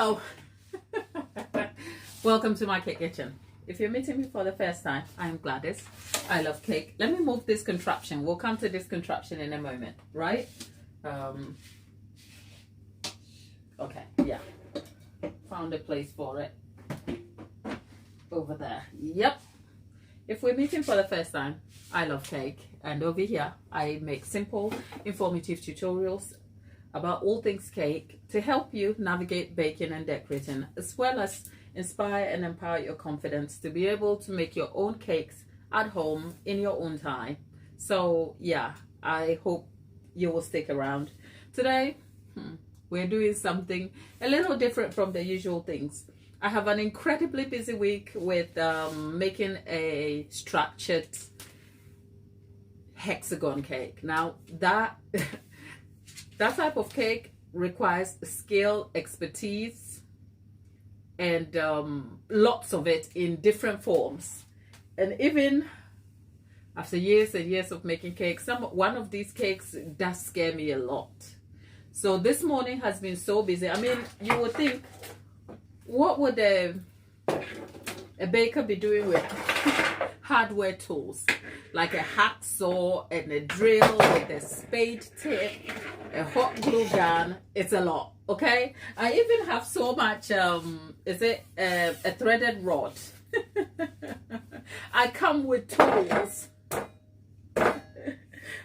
Hello. Welcome to my cake kitchen. If you're meeting me for the first time, I'm Gladys. I love cake. Let me move this contraption. We'll come to this contraption in a moment, right? Okay, yeah. Found a place for it. Over there. Yep. If we're meeting for the first time, I love cake. And over here, I make simple, informative tutorials about all things cake to help you navigate baking and decorating, as well as inspire and empower your confidence to be able to make your own cakes at home in your own time. So yeah, I hope you will stick around. Today, we're doing something a little different from the usual things. I have an incredibly busy week with making a structured hexagon cake. Now that that type of cake requires skill, expertise, and lots of it in different forms. And even after years and years of making cakes, one of these cakes does scare me a lot. So this morning has been so busy. I mean, you would think, what would a baker be doing with hardware tools like a hacksaw and a drill with a spade tip, a hot glue gun? It's a lot. Okay, I even have so much a threaded rod. I come with tools.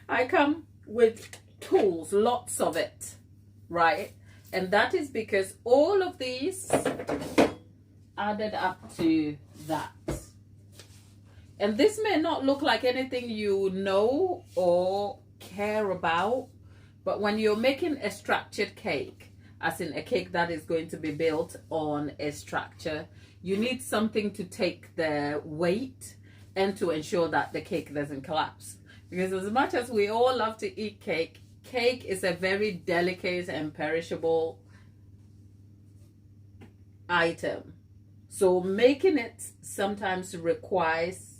I come with tools, lots of it, right? And that is because all of these added up to that. And this may not look like anything you know or care about, but when you're making a structured cake, as in a cake that is going to be built on a structure, you need something to take the weight and to ensure that the cake doesn't collapse. Because as much as we all love to eat cake, cake is a very delicate and perishable item. So making it sometimes requires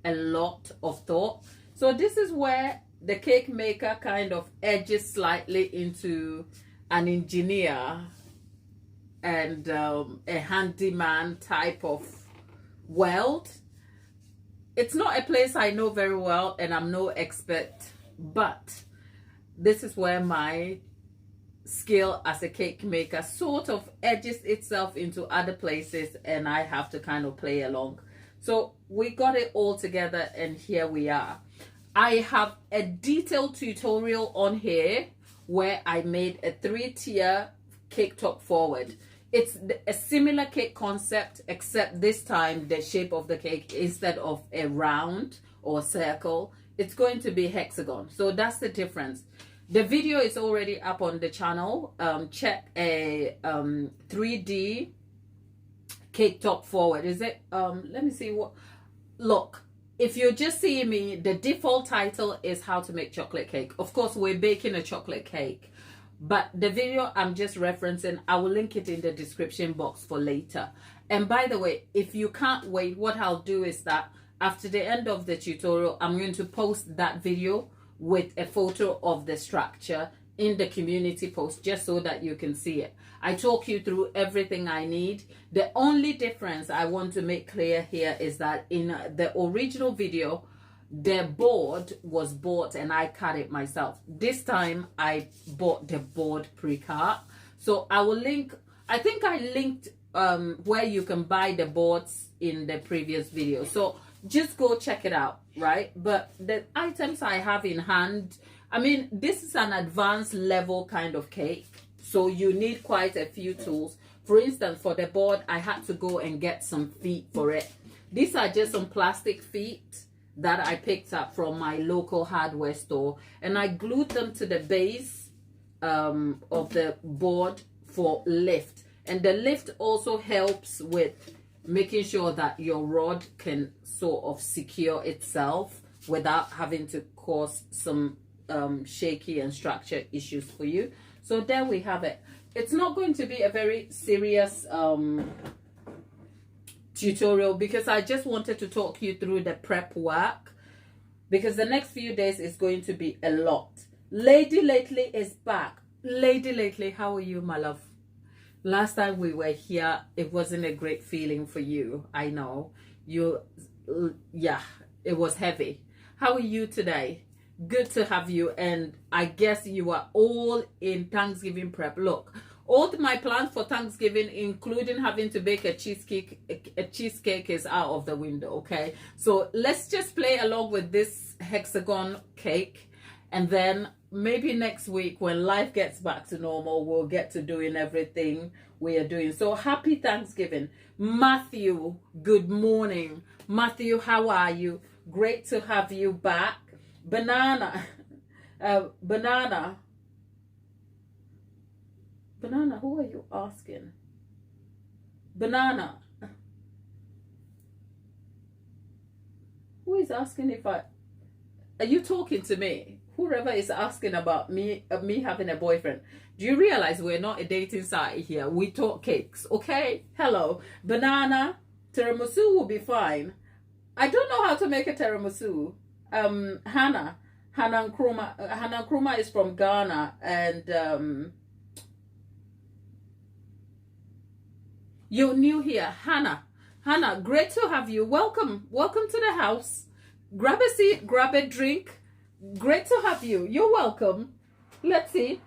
a lot of thought. So this is where the cake maker kind of edges slightly into an engineer and a handyman type of world. It's not a place I know very well, and I'm no expert, but this is where my skill as a cake maker sort of edges itself into other places, and I have to kind of play along. So we got it all together, and here we are. I have a detailed tutorial on here where I made a 3-tier cake top forward. It's a similar cake concept, except this time the shape of the cake, instead of a round or circle, it's going to be hexagon. So that's the difference. The video is already up on the channel. Check a 3D cake top forward. Is it? Let me see what. Look, if you're just seeing me, the default title is how to make chocolate cake. Of course, we're baking a chocolate cake, but the video I'm just referencing, I will link it in the description box for later. And by the way, if you can't wait, what I'll do is that after the end of the tutorial, I'm going to post that video with a photo of the structure in the community post, just so that you can see it. I talk you through everything I need. The only difference I want to make clear here is that in the original video, the board was bought and I cut it myself. This time I bought the board pre-cut. So I will link, I think I linked where you can buy the boards in the previous video. So just go check it out, right? But the items I have in hand, I mean, this is an advanced level kind of cake, so you need quite a few tools. For instance, for the board, I had to go and get some feet for it. These are just some plastic feet that I picked up from my local hardware store, and I glued them to the base of the board for lift. And the lift also helps with making sure that your rod can sort of secure itself without having to cause some shaky and structure issues for you. So there we have it. It's not going to be a very serious tutorial, because I just wanted to talk you through the prep work, because the next few days is going to be a lot. Lady Lately is back. Lady Lately, how are you, my love? Last time we were here, it wasn't a great feeling for you. I know. Yeah, it was heavy. How are you today? Good to have you. And I guess you are all in Thanksgiving prep. Look, all my plans for Thanksgiving, including having to bake a cheesecake is out of the window, okay? So let's just play along with this hexagon cake, and then maybe next week when life gets back to normal, we'll get to doing everything we are doing. So happy Thanksgiving. Matthew, good morning. Matthew, how are you? Great to have you back. Banana, Banana, who are you asking? Banana, who is asking if are you talking to me? Whoever is asking about me having a boyfriend. Do you realize we're not a dating site here? We talk cakes, okay? Hello. Banana, tiramisu will be fine. I don't know how to make a tiramisu. Hannah Nkrumah is from Ghana, and you're new here. Hannah, great to have you. Welcome to the house. Grab a seat, grab a drink. Great to have you. You're welcome. Let's see.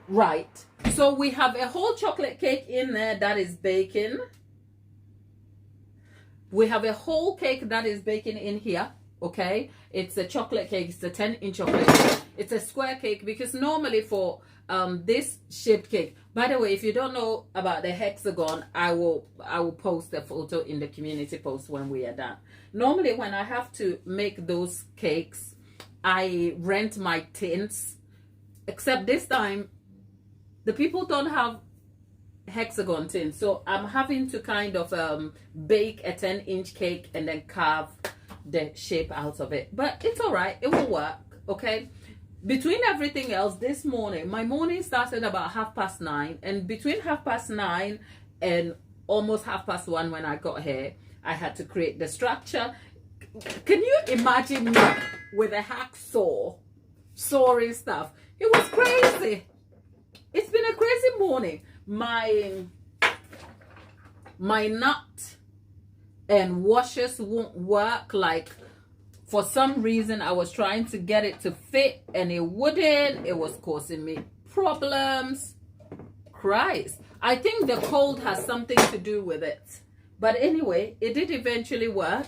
Right. So we have a whole chocolate cake in there that is baking. We have a whole cake that is baking in here. Okay. It's a chocolate cake. It's a 10-inch chocolate cake. It's a square cake because normally for this shaped cake, by the way, if you don't know about the hexagon, I will post a photo in the community post when we are done. Normally when I have to make those cakes, I rent my tins, except this time the people don't have hexagon tins, so I'm having to kind of bake a 10-inch cake and then carve the shape out of it. But it's all right, it will work. Okay. Between everything else, this morning, my morning started about 9:30, and between 9:30 and almost 1:30 when I got here, I had to create the structure. Can you imagine me with a hacksaw sawing stuff? It was crazy. It's been a crazy morning. My nut and washers won't work. Like, for some reason I was trying to get it to fit and it wouldn't. It was causing me problems. Christ, I think the cold has something to do with it. But anyway, it did eventually work,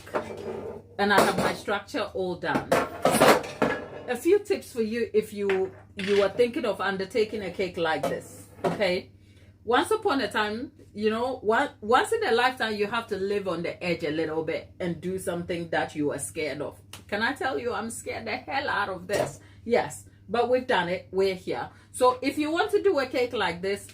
and I have my structure all done. So a few tips for you if you are thinking of undertaking a cake like this. Okay, once upon a time, you know, once in a lifetime, you have to live on the edge a little bit and do something that you are scared of. Can I tell you, I'm scared the hell out of this. Yes, but we've done it. We're here. So if you want to do a cake like this,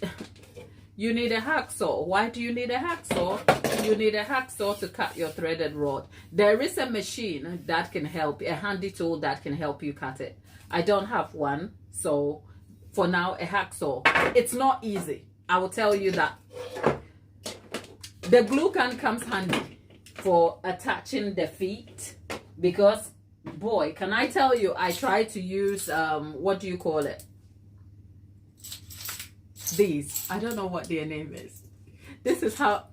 you need a hacksaw. Why do you need a hacksaw? You need a hacksaw to cut your threaded rod. There is a machine that can help, a handy tool that can help you cut it. I don't have one, so for now, a hacksaw. It's not easy, I will tell you that. The glue gun comes handy for attaching the feet, because boy, can I tell you, I tried to use what do you call it? These. I don't know what their name is. This is how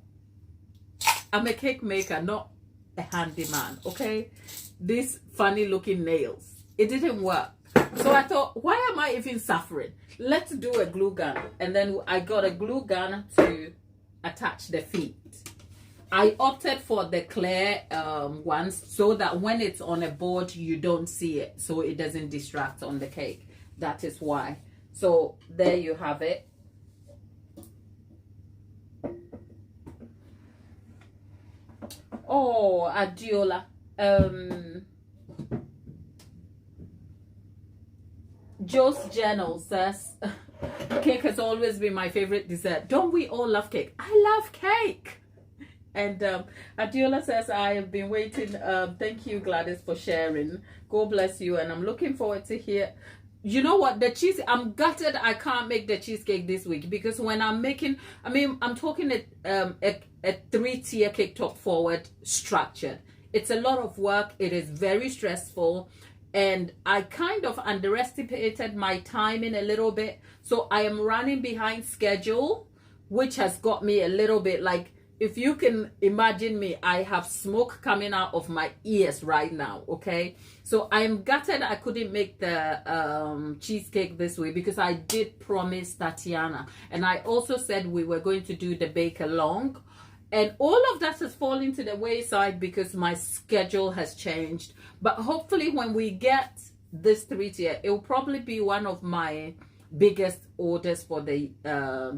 I'm a cake maker, not a handyman, okay? These funny looking nails. It didn't work. So I thought, why am I even suffering? Let's do a glue gun. And then I got a glue gun to attach the feet. I opted for the clear ones so that when it's on a board, you don't see it. So it doesn't distract on the cake. That is why. So there you have it. Oh, Adiola. Joe's Journal says, cake has always been my favorite dessert. Don't we all love cake? I love cake. And Adiola says, I have been waiting. Thank you, Gladys, for sharing. God bless you. And I'm looking forward to hear. You know what? The cheese, I'm gutted I can't make the cheesecake this week, because when I'm making, I mean, I'm talking a 3-tier cake top forward structured. It's a lot of work. It is very stressful. and I kind of underestimated my timing a little bit. So I am running behind schedule, which has got me a little bit like, if you can imagine me, I have smoke coming out of my ears right now, okay? So I'm gutted I couldn't make the cheesecake this way, because I did promise Tatiana. And I also said we were going to do the bake along. And all of that has fallen to the wayside because my schedule has changed. But hopefully when we get this 3-tier, it will probably be one of my biggest orders for the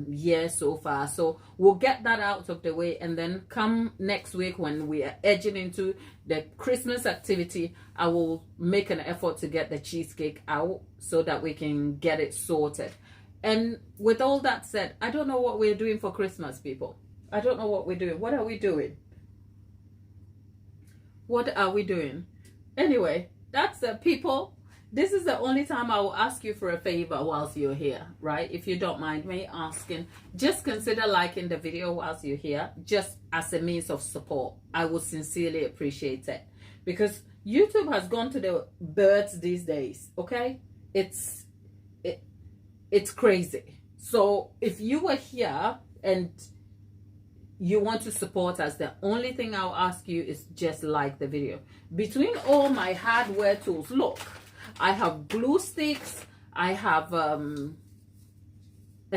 year so far. So we'll get that out of the way, and then come next week when we are edging into the Christmas activity, I will make an effort to get the cheesecake out so that we can get it sorted. And with all that said, I don't know what we're doing for Christmas, people. I don't know what we're doing. What are we doing? What are we doing? Anyway, that's people. This is the only time I will ask you for a favor whilst you're here, right? If you don't mind me asking, just consider liking the video whilst you're here, just as a means of support. I would sincerely appreciate it, because YouTube has gone to the birds these days, okay? It's crazy. So if you were here and you want to support us, the only thing I'll ask you is just like the video. Between all my hardware tools, look, I have glue sticks, I have a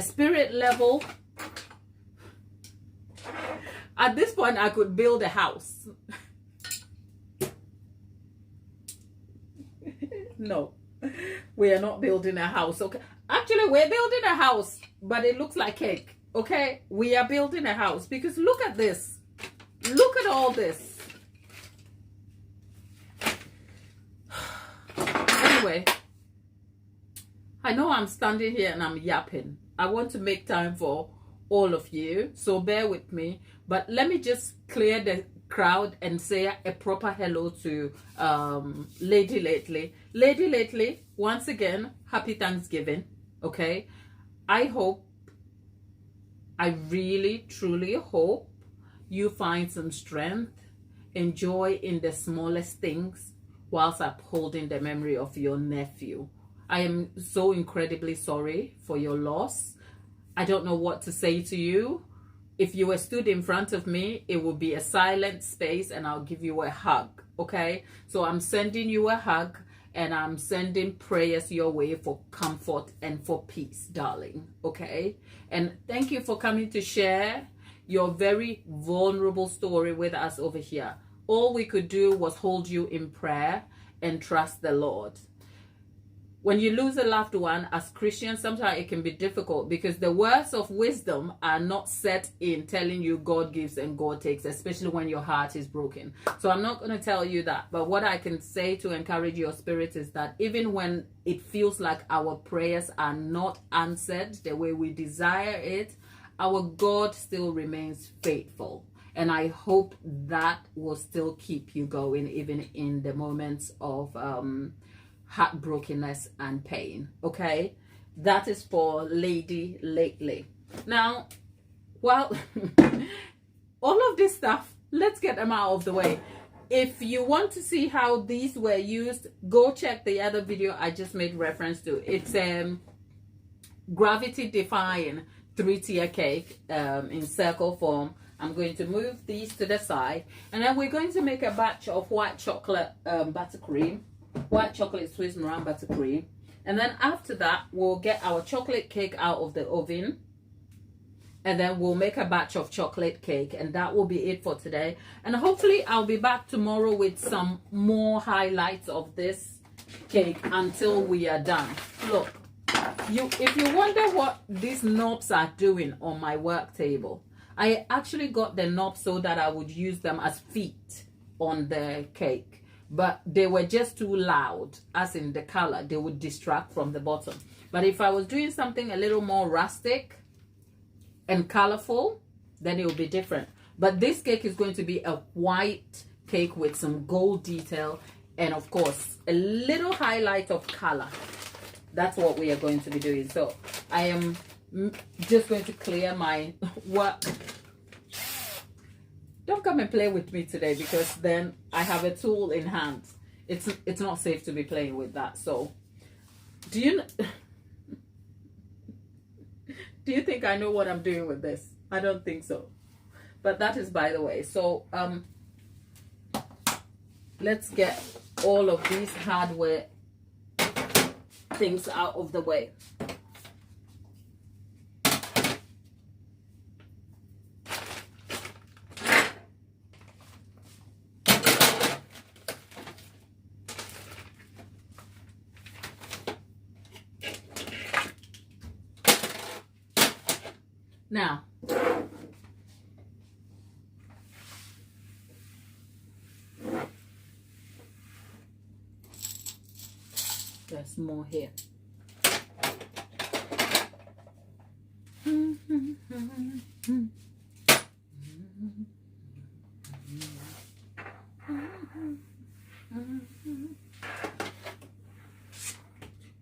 spirit level. At this point, I could build a house. No, we are not building a house, okay? Actually, we're building a house, but it looks like cake. Okay, we are building a house, because look at this. Look at all this. Anyway, I know I'm standing here and I'm yapping. I want to make time for all of you, so bear with me. But let me just clear the crowd and say a proper hello to Lady Lately. Lady Lately, once again, happy Thanksgiving. Okay, I really, truly hope you find some strength, enjoy in the smallest things, whilst upholding the memory of your nephew. I am so incredibly sorry for your loss. I don't know what to say to you. If you were stood in front of me, it would be a silent space and I'll give you a hug, okay? So I'm sending you a hug, and I'm sending prayers your way for comfort and for peace, darling, okay? And thank you for coming to share your very vulnerable story with us over here. All we could do was hold you in prayer and trust the Lord. When you lose a loved one, as Christians, sometimes it can be difficult, because the words of wisdom are not set in telling you God gives and God takes, especially when your heart is broken. So I'm not going to tell you that. But what I can say to encourage your spirit is that even when it feels like our prayers are not answered the way we desire it, our God still remains faithful. And I hope that will still keep you going, even in the moments of heartbrokenness and pain, okay? That is for Lady Lately. Now, well, all of this stuff, let's get them out of the way. If you want to see how these were used, go check the other video I just made reference to. It's gravity defying 3-tier cake in circle form. I'm going to move these to the side, and then we're going to make a batch of white chocolate buttercream. White chocolate Swiss meringue buttercream. And then after that, we'll get our chocolate cake out of the oven, and then we'll make a batch of chocolate cake, and that will be it for today. And hopefully I'll be back tomorrow with some more highlights of this cake until we are done. Look, if you wonder what these knobs are doing on my work table, I actually got the knobs so that I would use them as feet on the cake. But they were just too loud, as in the color. They would distract from the bottom. But if I was doing something a little more rustic and colorful, then it would be different. But this cake is going to be a white cake with some gold detail, and of course a little highlight of color. That's what we are going to be doing. So I am just going to clear my work. Don't come and play with me today, because then I have a tool in hand. it's not safe to be playing with that. So do you do you think I know what I'm doing with this? I don't think so. But that is by the way. So let's get all of these hardware things out of the way. Now, there's more here.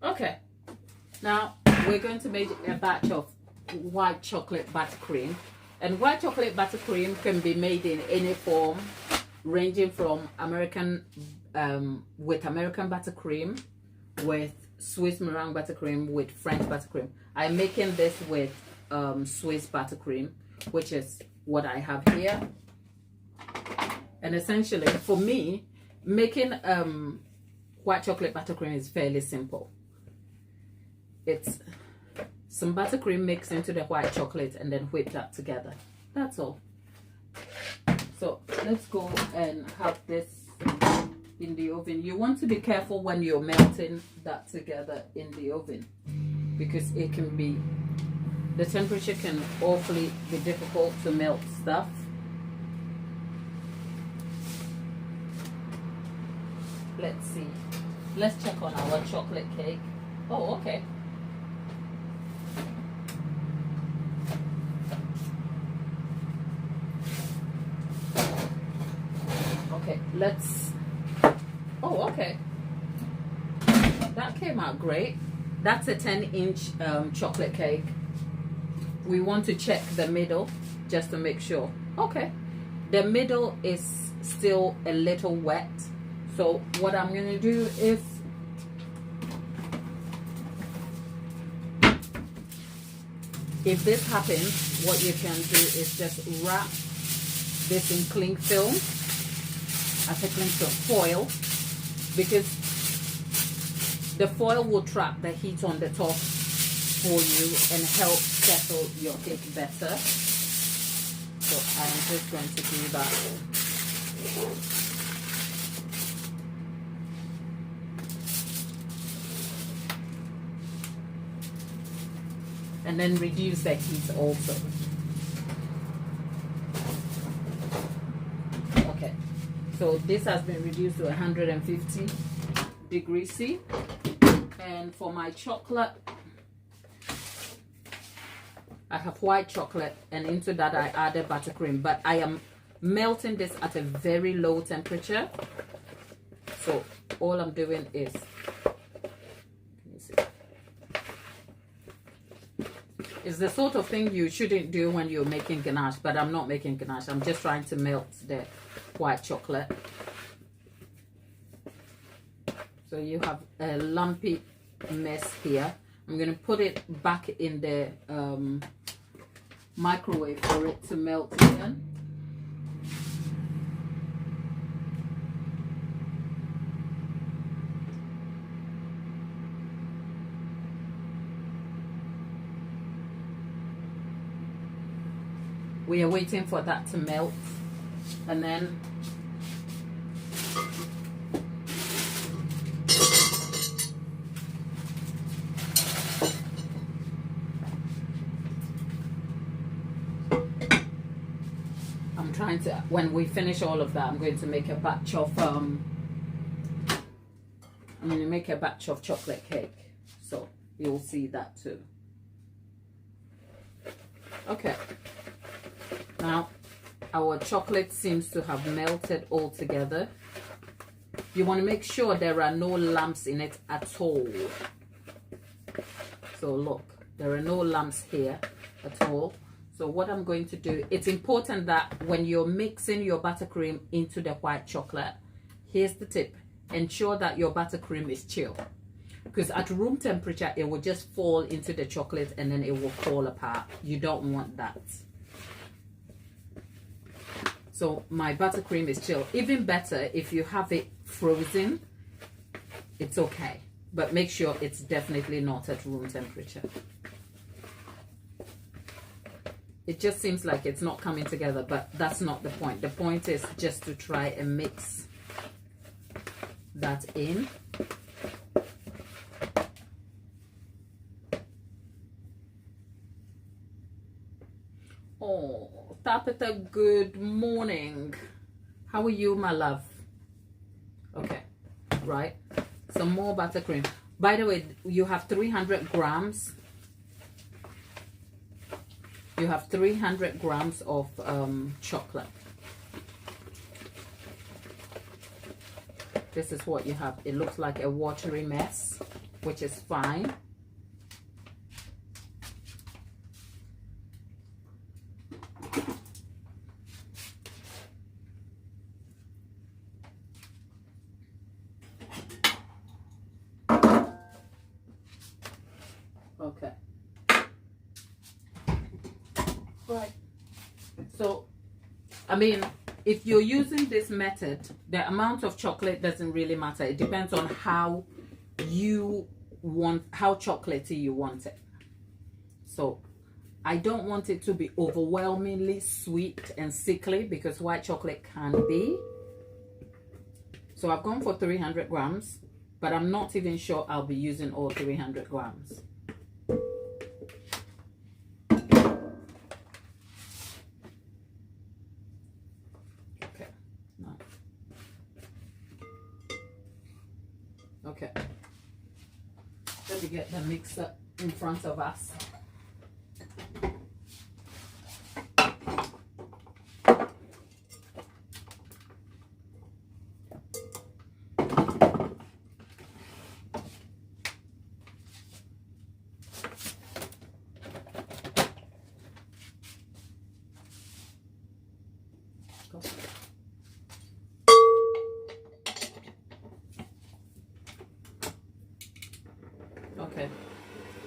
Okay, now we're going to make a batch of white chocolate buttercream, and white chocolate buttercream can be made in any form, ranging from American with American buttercream, with Swiss meringue buttercream, with French buttercream. I'm making this with Swiss buttercream, which is what I have here. And essentially for me, making white chocolate buttercream is fairly simple. It's some buttercream mixed into the white chocolate and then whip that together. That's all. So let's go and have this in the oven. You want to be careful when you're melting that together in the oven, because it can be, the temperature can awfully be difficult to melt stuff. Let's see. Let's check on our chocolate cake. Oh, okay. Okay, let's, oh, okay. That came out great. That's a 10-inch chocolate cake. We want to check the middle just to make sure. Okay, the middle is still a little wet. So what I'm going to do is, if this happens, what you can do is just wrap this in cling film, as a cling film foil, because the foil will trap the heat on the top for you and help settle your cake better. So I'm just going to do that. And then reduce the heat also. Okay, so this has been reduced to 150 degrees C. And for my chocolate, I have white chocolate, and into that I added buttercream, but I am melting this at a very low temperature. So all I'm doing is, it's the sort of thing you shouldn't do when you're making ganache, but I'm not making ganache. I'm just trying to melt the white chocolate. So you have a lumpy mess here. I'm going to put it back in the microwave for it to melt again. We are waiting for that to melt, and then I'm trying to, when we finish all of that, I'm going to make a batch of chocolate cake, so you'll see that too. Okay. Now, our chocolate seems to have melted all together. You want to make sure there are no lumps in it at all. So look, there are no lumps here at all. So what I'm going to do, it's important that when you're mixing your buttercream into the white chocolate, here's the tip. ensure that your buttercream is chilled, because at room temperature it will just fall into the chocolate and then it will fall apart. You don't want that. So my buttercream is chilled. Even better if you have it frozen, it's okay, but make sure it's definitely not at room temperature. It just seems like it's not coming together, but that's not the point. The point is just to try and mix that in. Oh, Tapita, good morning. How are you, my love? Okay, right. Some more buttercream. By the way, you have 300 grams. You have 300 grams of chocolate. This is what you have. It looks like a watery mess, which is fine. Okay. Right. So, I mean, if you're using this method, the amount of chocolate doesn't really matter. It depends on how chocolatey you want it. So I don't want it to be overwhelmingly sweet and sickly, because white chocolate can be. So I've gone for 300 grams, but I'm not even sure I'll be using all 300 grams. Okay, let me get the mixer in front of us. Okay,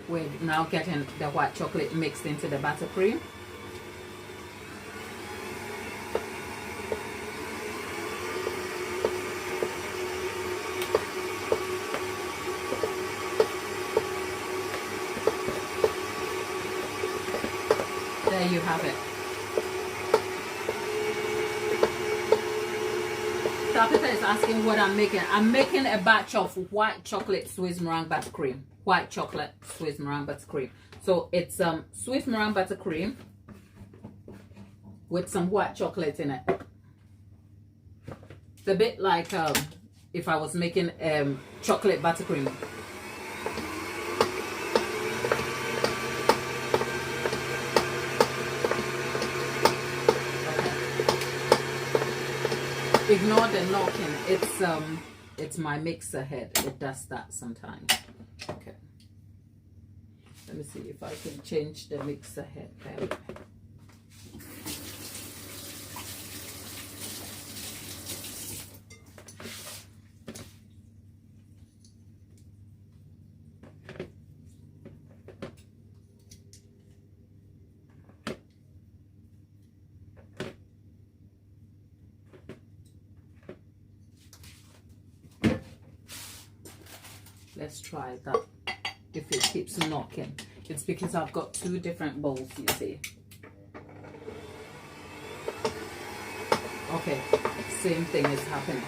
we're now getting the white chocolate mixed into the buttercream. There you have it. Tabitha is asking what I'm making. I'm making a batch of white chocolate Swiss meringue buttercream. White chocolate Swiss meringue buttercream. So it's Swiss meringue buttercream with some white chocolate in it. It's a bit like if I was making chocolate buttercream. Okay. Ignore the knocking. It's my mixer head. It does that sometimes. Okay. Let me see if I can change the mixer head there. Let's try that. If it keeps knocking, it's because I've got two different bowls, you see. Okay, same thing is happening.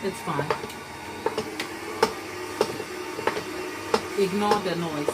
It's fine. Ignore the noise.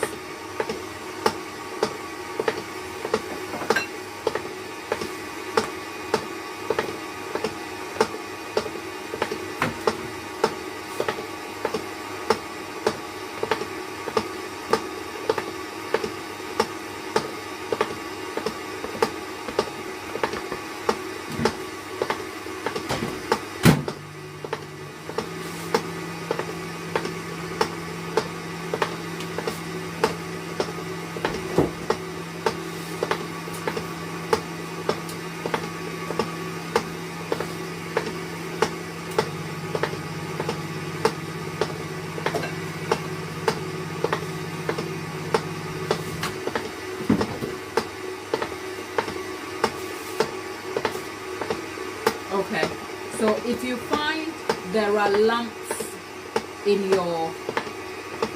Okay, so if you find there are lumps in your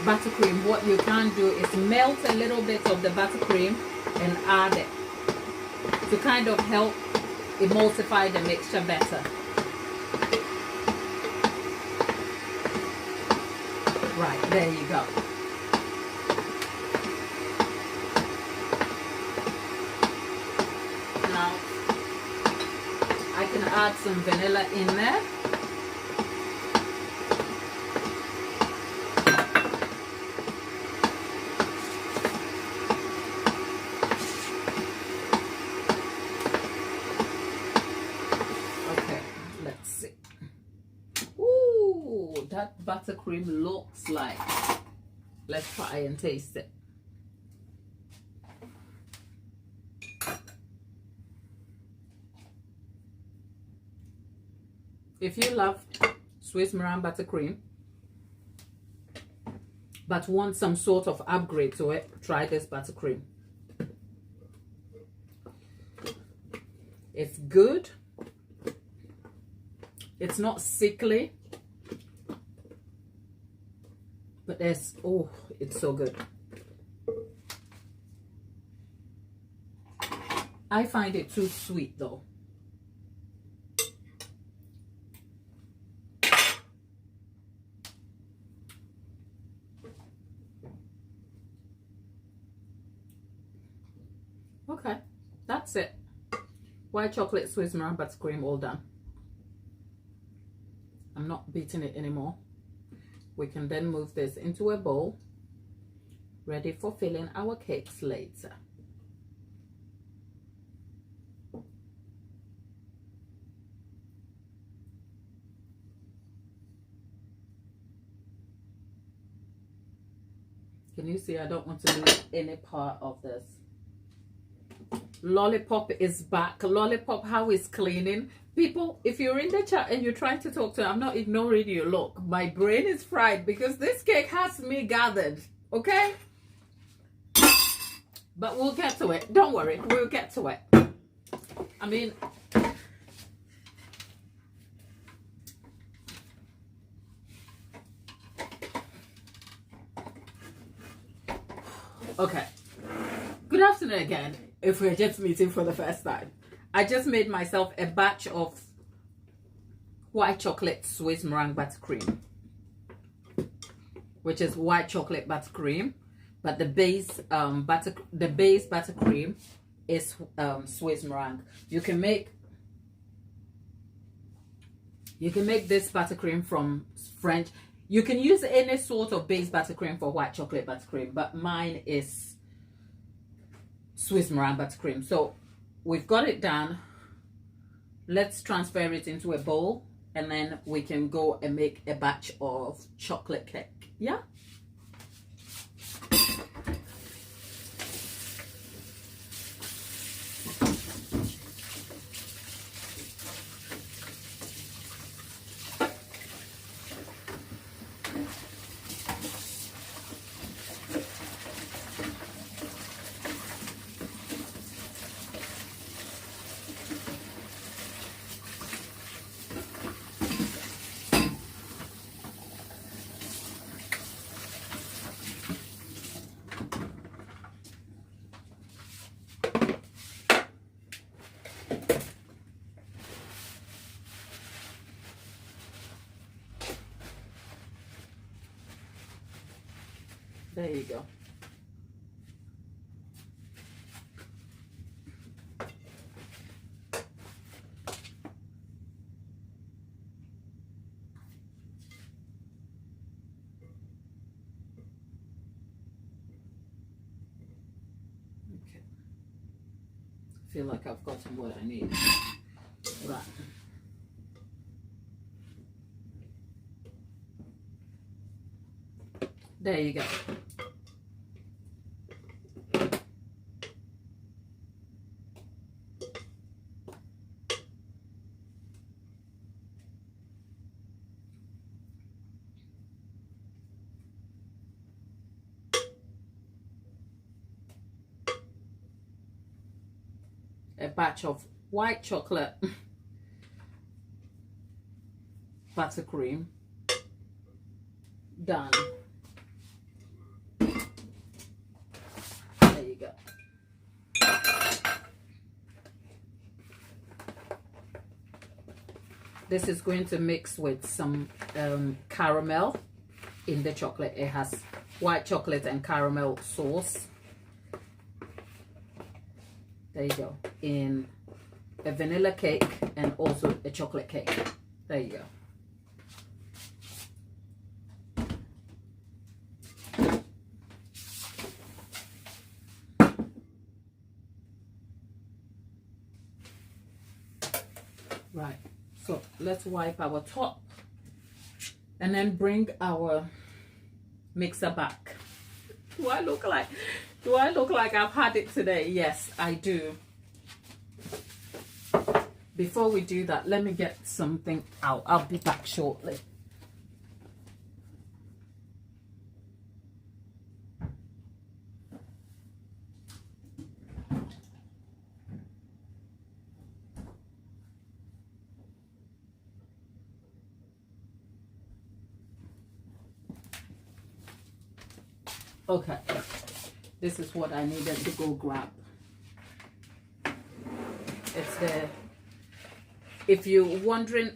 buttercream, what you can do is melt a little bit of the buttercream and add it to kind of help emulsify the mixture better. Right, there you go. Now I can add some vanilla in there. That buttercream looks like. Let's try and taste it. If you love Swiss meringue buttercream but want some sort of upgrade to it, try this buttercream. It's good. It's not sickly. But there's, oh, it's so good. I find it too sweet though. Okay, that's it. White chocolate Swiss meringue buttercream, all done. I'm not beating it anymore. We can then move this into a bowl, ready for filling our cakes later. Can you see I don't want to lose any part of this? Lollipop is back. Lollipop, how is cleaning? People, if you're in the chat and you're trying to talk to, I'm not ignoring you. Look, my brain is fried because this cake has me gathered. Okay? But we'll get to it. Don't worry. We'll get to it. I mean, okay. Good afternoon again. If we're just meeting for the first time, I just made myself a batch of white chocolate Swiss meringue buttercream, which is white chocolate buttercream, but the base buttercream is Swiss meringue. You can make this buttercream from French. You can use any sort of base buttercream for white chocolate buttercream, but mine is Swiss meringue buttercream. So we've got it done. Let's transfer it into a bowl and then we can go and make a batch of chocolate cake. Yeah? There you go. Okay. I feel like I've gotten what I need. Right. There you go. A batch of white chocolate buttercream. Done. There you go. This is going to mix with some caramel in the chocolate. It has white chocolate and caramel sauce. There you go. In a vanilla cake and also a chocolate cake. There you go. Right, so let's wipe our top and then bring our mixer back. Do I look like I've had it today? Yes, I do. Before we do that, let me get something out. I'll be back shortly. Okay, this is what I needed to go grab. It's the, if you're wondering,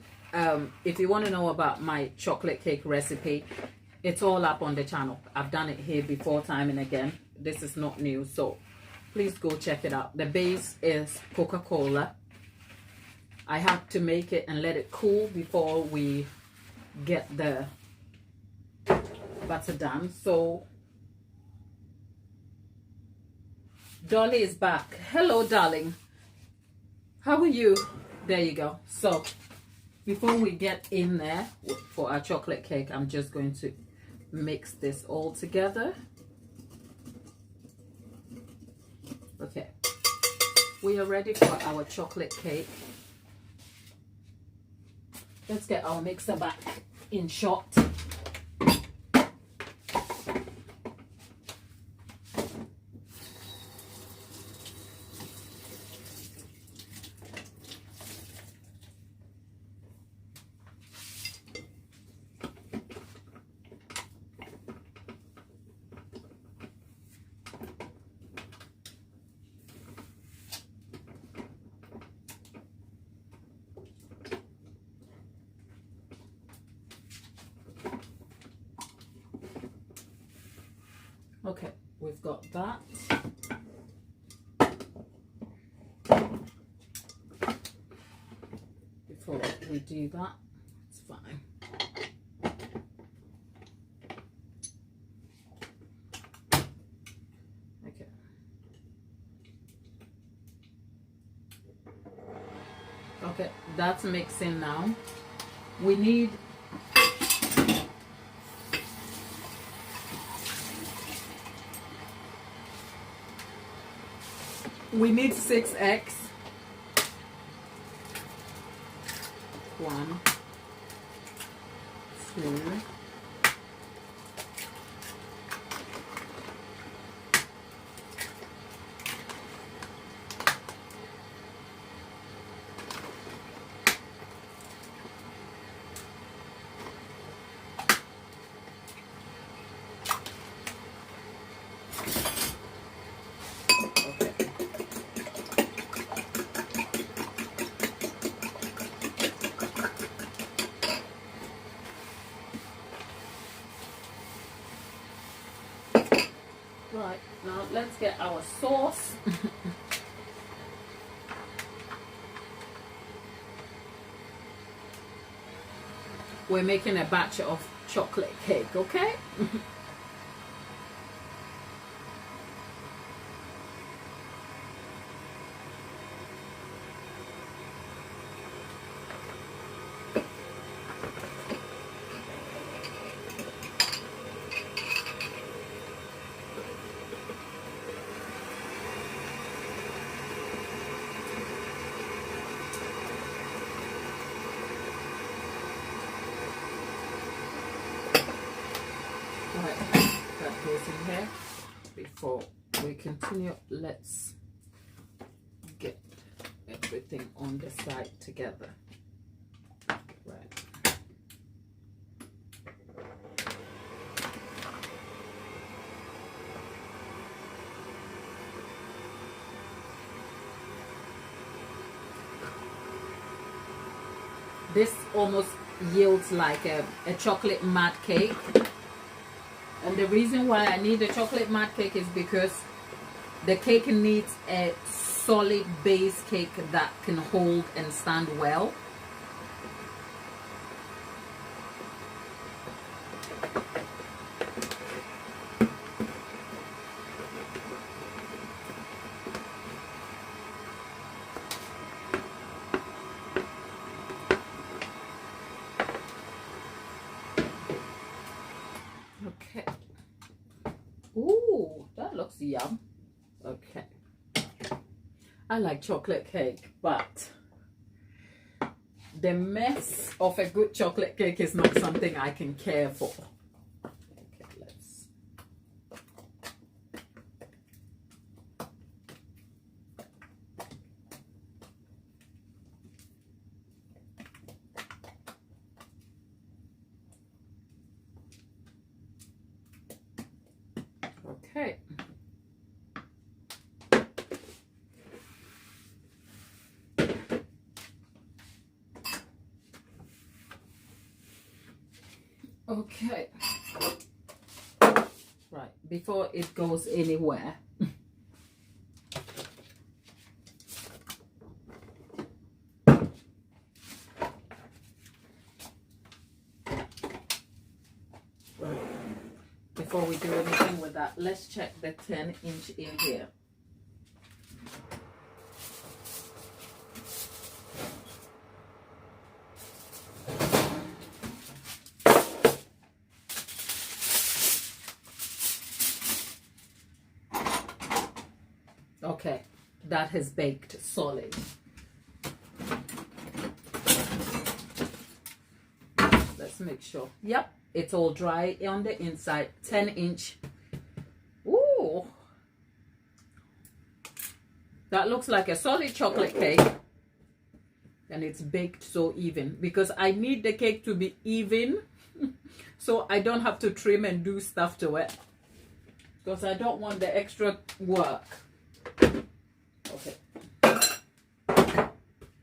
if you want to know about my chocolate cake recipe, it's all up on the channel. I've done it here before, time and again. This is not new, so please go check it out. The base is Coca-Cola. I have to make it and let it cool before we get the butter done. So Dolly is back. Hello, darling. How are you? There you go. So before we get in there for our chocolate cake, I'm just going to mix this all together. Okay, we are ready for our chocolate cake. Let's get our mixer back in shot. Okay, we've got that. Before we do that, it's fine. Okay. Okay, that's mixing now. We need We need 6 eggs. 1, 2, 3. Right, now let's get our sauce. We're making a batch of chocolate cake, okay? That goes in here. Before we continue, let's get everything on the side together. Right. this almost yields like a chocolate mud cake. And the reason why I need a chocolate mud cake is because the cake needs a solid base cake that can hold and stand well. Okay. Ooh, that looks yum. Okay. I like chocolate cake, but the mess of a good chocolate cake is not something I can care for. Okay, let's. Okay. Okay. Right, before it goes anywhere. Before we do anything with that, let's check the 10-inch in here. Okay, that has baked solid. Let's make sure. Yep, it's all dry on the inside. 10-inch. Ooh, that looks like a solid chocolate cake, and it's baked so even because I need the cake to be even so I don't have to trim and do stuff to it because I don't want the extra work. Okay,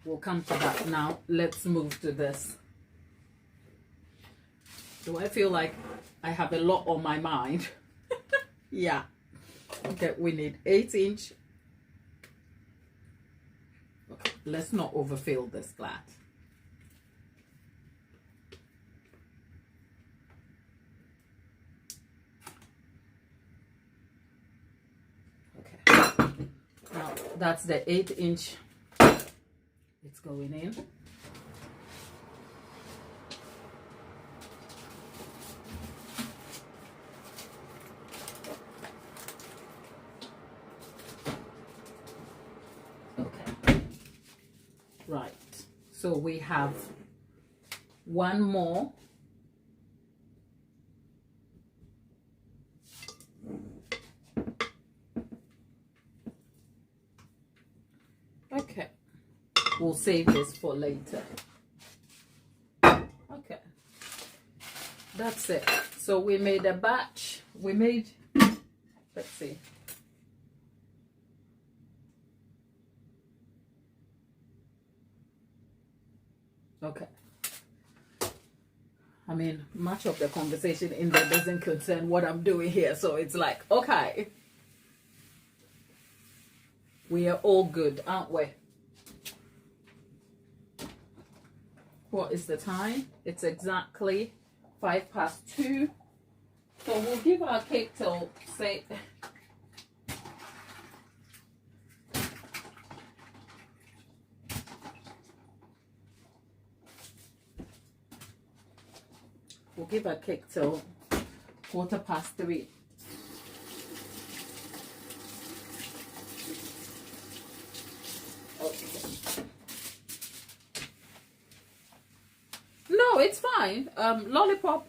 we'll come to that now. Let's move to this. Do I feel like I have a lot on my mind? Yeah. Okay, we need 8-inch. Okay, let's not overfill this glass. Okay. Now that's the 8-inch. It's going in. Right, so we have one more. Okay, we'll save this for later. Okay, that's it. So we made a batch. We made, let's see. Okay. I mean, much of the conversation in there doesn't concern what I'm doing here. So it's like, okay. We are all good, aren't we? What is the time? It's exactly 2:05. So we'll give our cake till, say, we'll give our cake till 3:15. Okay. No, it's fine. Lollipop.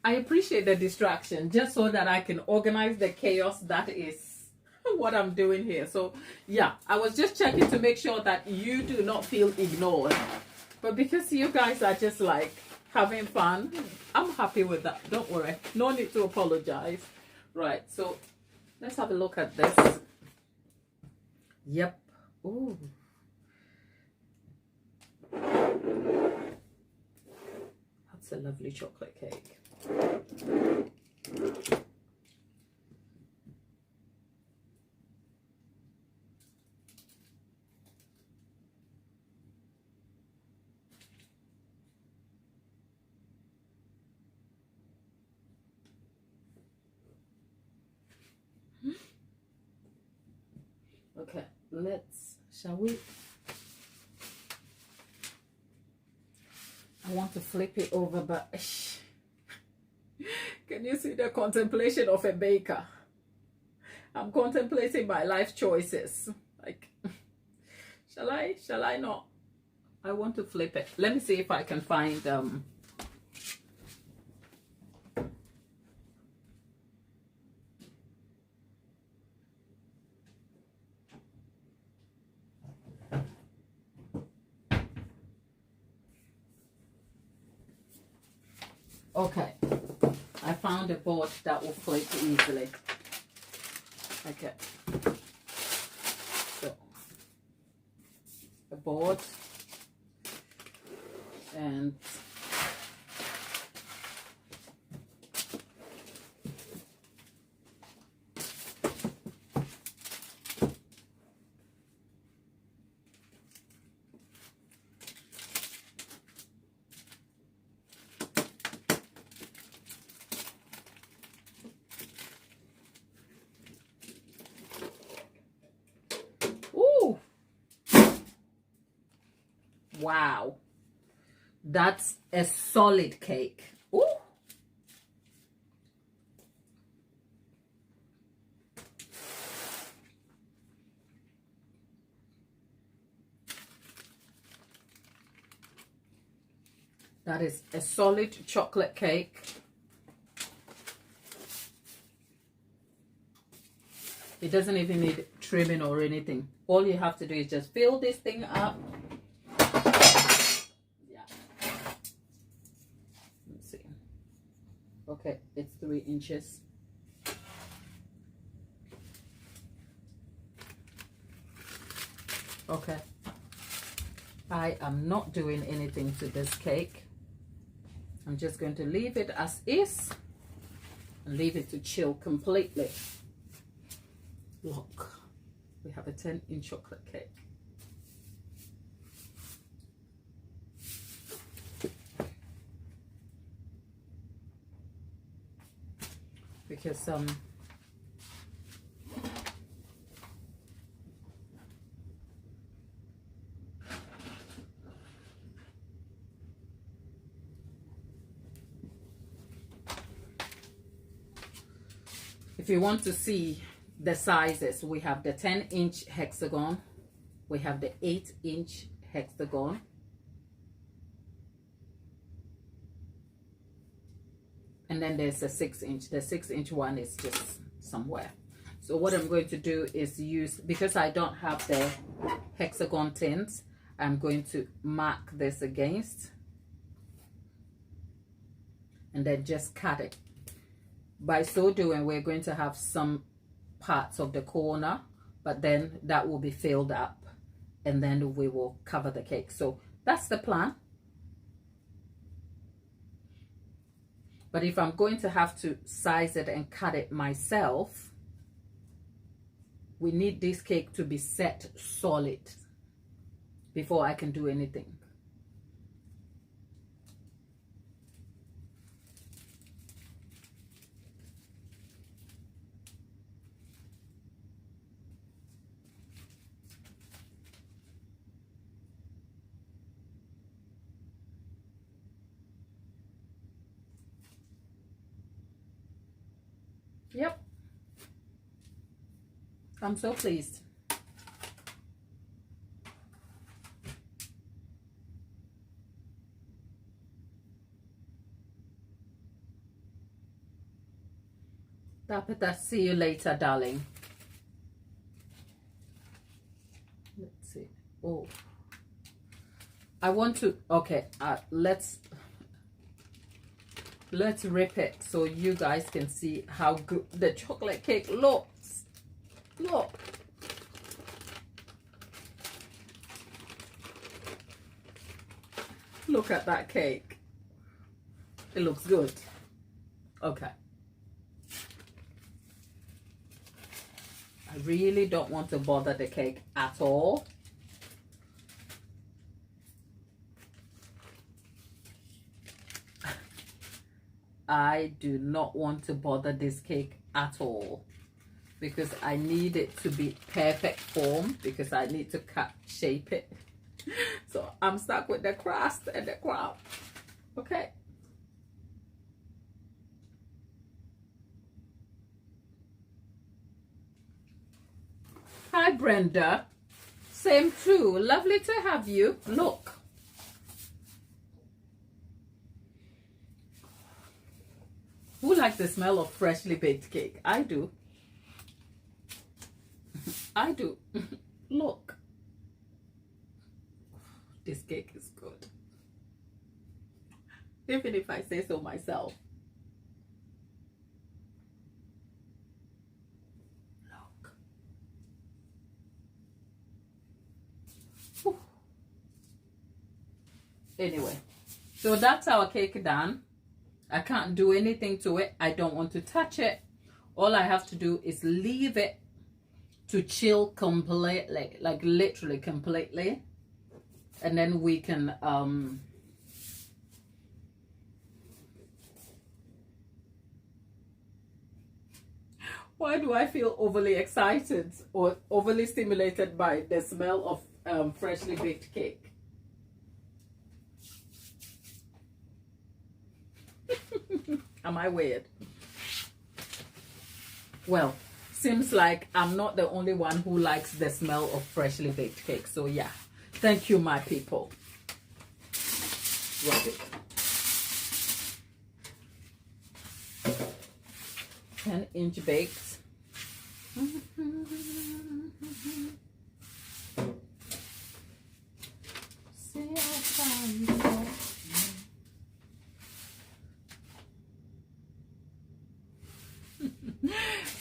I appreciate the distraction just so that I can organize the chaos that is what I'm doing here. So yeah, I was just checking to make sure that you do not feel ignored. But because you guys are just like having fun, I'm happy with that. Don't worry. No need to apologize. Right, so let's have a look at this. Yep. Ooh. It's a lovely chocolate cake. Okay, shall we? I want to flip it over, but can you see the contemplation of a baker? I'm contemplating my life choices. Like, shall I not? I want to flip it. Let me see if I can find okay, I found a board that will flip easily. Okay, so a board and wow, that's a solid cake. Ooh. That is a solid chocolate cake. It doesn't even need trimming or anything. All you have to do is just fill this thing up. Okay, it's 3 inches. Okay, I am not doing anything to this cake. I'm just going to leave it as is and leave it to chill completely. Look, we have a 10-inch chocolate cake. Because if you want to see the sizes, we have the 10-inch hexagon, we have the 8-inch hexagon, and then there's a 6-inch. The 6-inch one is just somewhere. So what I'm going to do is use, because I don't have the hexagon tins, I'm going to mark this against and then just cut it. By so doing, we're going to have some parts of the corner, but then that will be filled up and then we will cover the cake. So that's the plan. But if I'm going to have to size it and cut it myself, we need this cake to be set solid before I can do anything. Yep. I'm so pleased. Tapita, see you later, darling. Let's see. Oh, I want to, okay, let's rip it so you guys can see how good the chocolate cake looks. Look. Look at that cake. It looks good. Okay. I really don't want to bother the cake at all. I do not want to bother this cake at all because I need it to be perfect form because I need to shape it. So I'm stuck with the crust and the crown. Okay. Hi Brenda. Same too. Lovely to have you. Look. Who likes the smell of freshly baked cake? I do. I do. Look. This cake is good. Even if I say so myself. Look. Whew. Anyway, so that's our cake done. I can't do anything to it. I don't want to touch it. All I have to do is leave it to chill completely, like literally completely. And then we can why do I feel overly excited or overly stimulated by the smell of freshly baked cake? Am I weird? Well, seems like I'm not the only one who likes the smell of freshly baked cake. So yeah, thank you, my people. Rub it. 10-inch baked. See how far you go.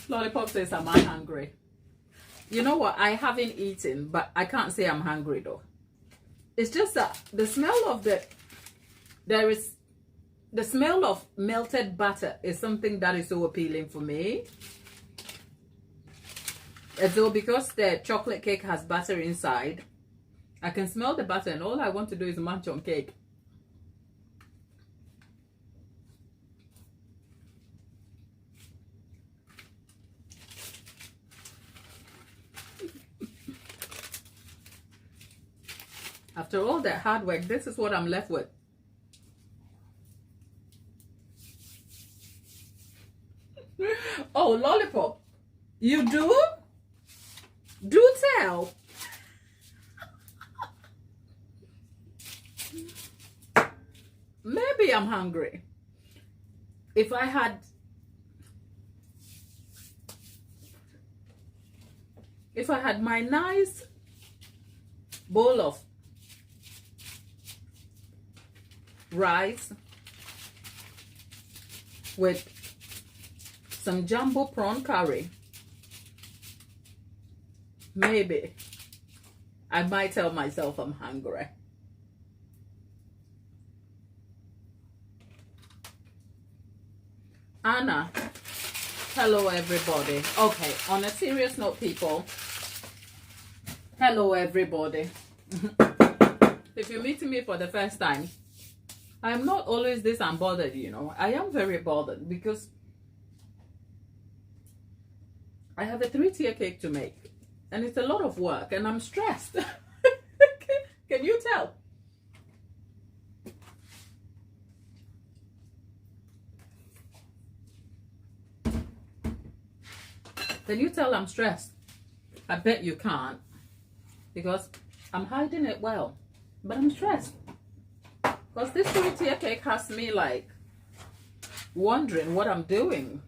Lollipop says, am I hungry? You know what? I haven't eaten, but I can't say I'm hungry though. It's just that the smell of the smell of melted butter is something that is so appealing for me. As though because the chocolate cake has butter inside, I can smell the butter and all I want to do is munch on cake. After all that hard work, this is what I'm left with. Oh, Lollipop, you do? Do tell. Maybe I'm hungry. If I had my nice bowl of rice with some jumbo prawn curry, maybe I might tell myself I'm hungry. Anna, hello everybody. Okay, on a serious note, people, hello everybody. If you're meeting me for the first time, I am not always this unbothered, you know. I am very bothered because I have a 3-tier cake to make and it's a lot of work and I'm stressed. Can you tell? Can you tell I'm stressed? I bet you can't because I'm hiding it well, but I'm stressed because this 3-tier cake has me like wondering what I'm doing.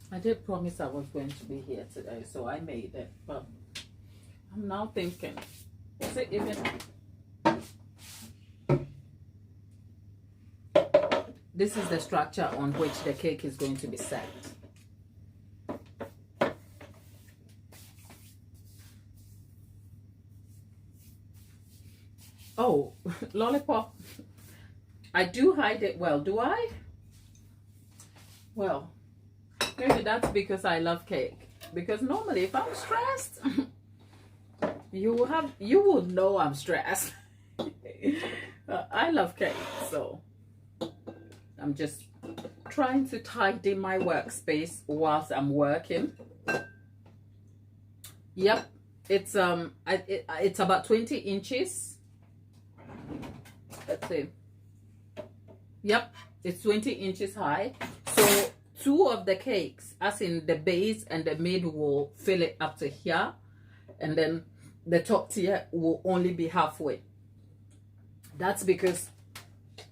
I did promise I was going to be here today, so I made it, but I'm now thinking, is it even? This is the structure on which the cake is going to be set. Oh, lollipop. I do hide it well, do I? Well, maybe that's because I love cake. Because normally if I'm stressed, you will know I'm stressed. I love cake, so I'm just trying to tidy my workspace whilst I'm working. Yep, it's it's about 20 inches. Let's see. Yep, it's 20 inches high. So 2 of the cakes, as in the base and the mid, will fill it up to here, and then the top tier will only be halfway. That's because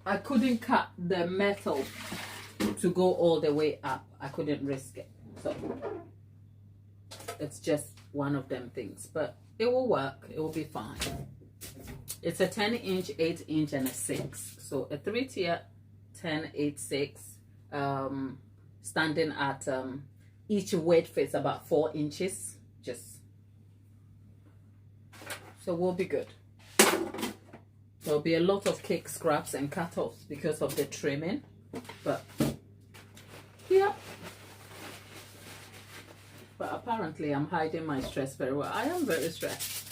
I couldn't cut the metal to go all the way up. I couldn't risk it. So it's just one of them things, but it will work. It will be fine. It's a 10 inch, 8 inch, and a 6. So a 3-tier 10, 8, 6, standing at each width is about 4 inches. Just so we'll be good. There'll be a lot of cake scraps and cut-offs because of the trimming, but yeah. But apparently I'm hiding my stress very well. I am very stressed.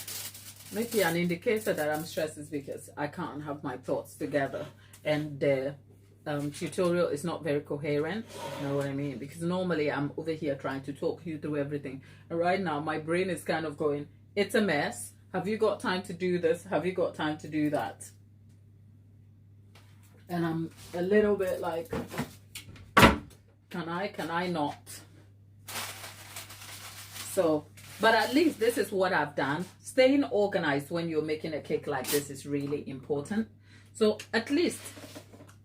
Maybe an indicator that I'm stressed is because I can't have my thoughts together, and the tutorial is not very coherent. You know what I mean? Because normally I'm over here trying to talk you through everything, and right now my brain is kind of going, it's a mess. Have you got time to do this? Have you got time to do that? And I'm a little bit like, can I not? So, but at least this is what I've done. Staying organized when you're making a cake like this is really important. So at least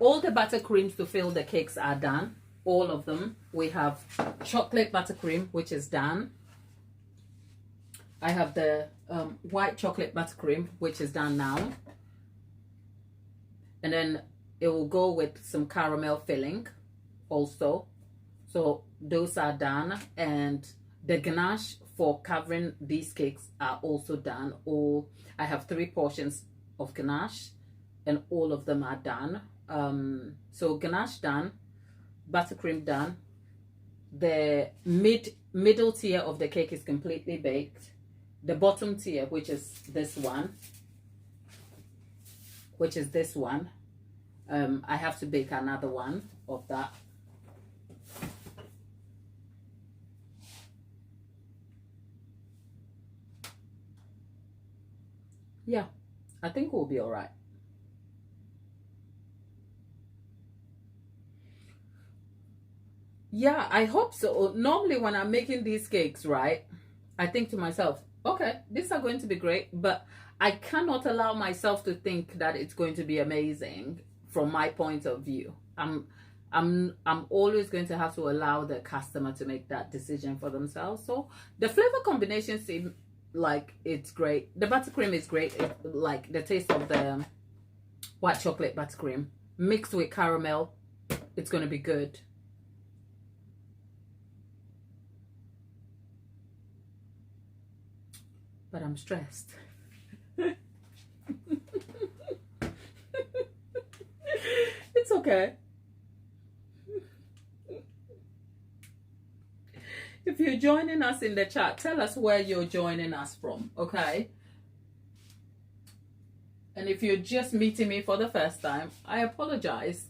all the buttercreams to fill the cakes are done. All of them. We have chocolate buttercream, which is done. I have the white chocolate buttercream, which is done now. And then it will go with some caramel filling also. So those are done. And the ganache for covering these cakes are also done. I have 3 portions of ganache, and all of them are done. So ganache done, buttercream done. The middle tier of the cake is completely baked. The bottom tier, which is this one, I have to bake another one of that. Yeah, I think we'll be all right. Yeah, I hope so. Normally when I'm making these cakes, right, I think to myself, okay, these are going to be great, but I cannot allow myself to think that it's going to be amazing from my point of view. I'm always going to have to allow the customer to make that decision for themselves. So the flavor combinations seem like it's great. The buttercream is great. Like the taste of the white chocolate buttercream mixed with caramel, it's going to be good. But I'm stressed. It's okay. If you're joining us in the chat, tell us where you're joining us from, okay? And if you're just meeting me for the first time, I apologize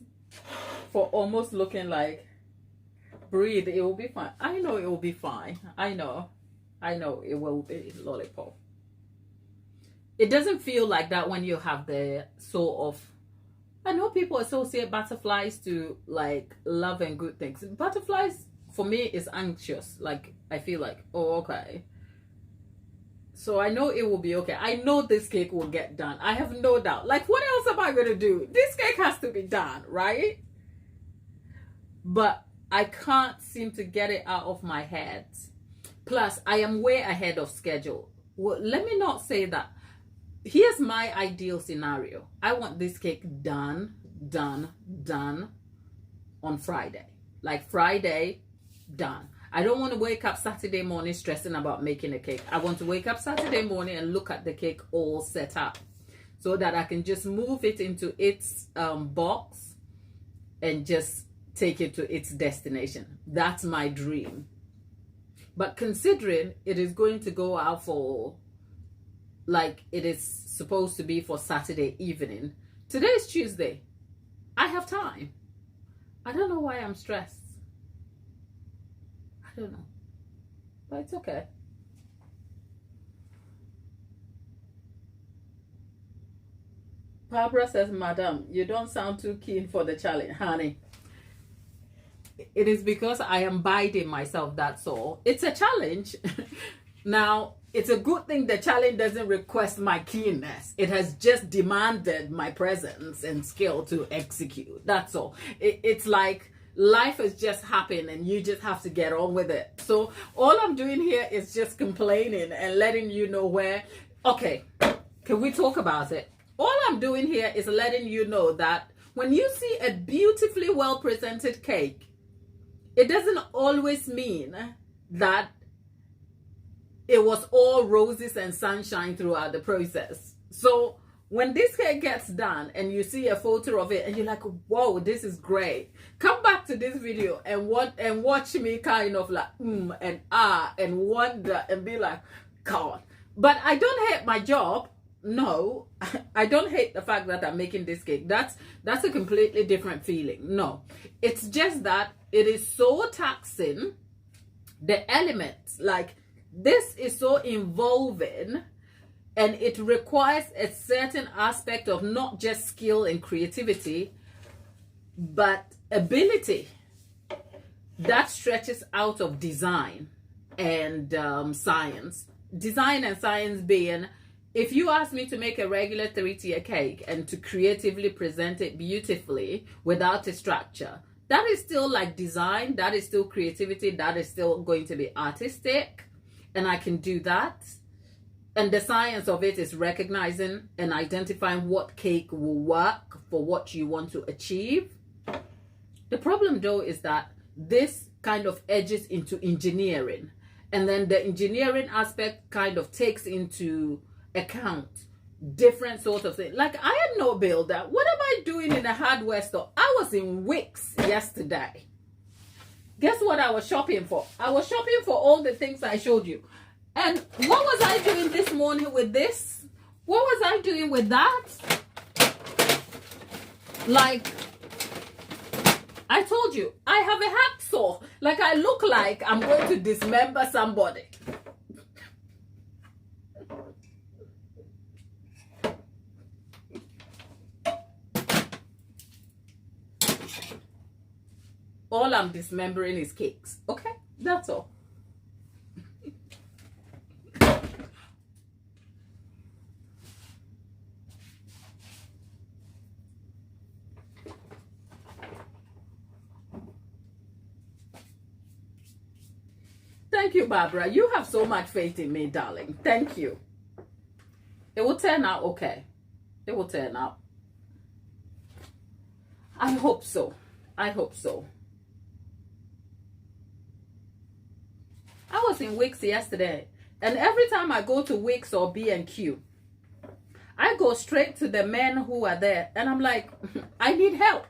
for almost looking like, breathe, it will be fine. I know it will be fine. I know it will be, lollipop. It doesn't feel like that when you have the sort of, I know people associate butterflies to like love and good things. Butterflies for me is anxious. Like I feel like, oh, okay. So I know it will be okay. I know this cake will get done. I have no doubt. Like, what else am I going to do? This cake has to be done, right? But I can't seem to get it out of my head. Plus, I am way ahead of schedule. well, let me not say that. Here's my ideal scenario. I want this cake done on Friday. Like Friday, done. I don't want to wake up Saturday morning stressing about making a cake. I want to wake up Saturday morning and look at the cake all set up so that I can just move it into its box and just take it to its destination. That's my dream. But considering it is going to go out for, like it is supposed to be for Saturday evening. Today is Tuesday. I have time. I don't know why I'm stressed. I don't know. But it's okay. Barbara says, Madam, you don't sound too keen for the challenge, honey. It is because I am biding myself, that's all. It's a challenge. Now, it's a good thing the challenge doesn't request my keenness. It has just demanded my presence and skill to execute. That's all. It's like life has just happened and you just have to get on with it. So all I'm doing here is just complaining and letting you know where, okay, can we talk about it? All I'm doing here is letting you know that when you see a beautifully well presented cake, it doesn't always mean that it was all roses and sunshine throughout the process. So when this cake gets done and you see a photo of it and you're like, whoa, this is great, come back to this video and watch me kind of like and and wonder and be like, God. But I don't hate my job. No, I don't hate the fact that I'm making this cake. That's a completely different feeling. No, it's just that it is so taxing. The elements, like this is so involving, and it requires a certain aspect of not just skill and creativity, but ability that stretches out of design and science. Design and science being, if you ask me to make a regular 3-tier cake and to creatively present it beautifully without a structure, that is still like design, that is still creativity, that is still going to be artistic, and I can do that. And the science of it is recognizing and identifying what cake will work for what you want to achieve. The problem though is that this kind of edges into engineering, and then the engineering aspect kind of takes into account different sort of things. Like, I am no builder. What am I doing in a hardware store? I was in Wix yesterday. Guess what I was shopping for? I was shopping for all the things I showed you. And what was I doing this morning with this? What was I doing with that? Like, I told you, I have a hacksaw. Like, I look like I'm going to dismember somebody. All I'm dismembering is cakes. Okay? That's all. Thank you, Barbara. You have so much faith in me, darling. Thank you. It will turn out okay. It will turn out. I hope so. I hope so. I was in Wix yesterday, and every time I go to Wix or B&Q, I go straight to the men who are there, and I'm like, I need help.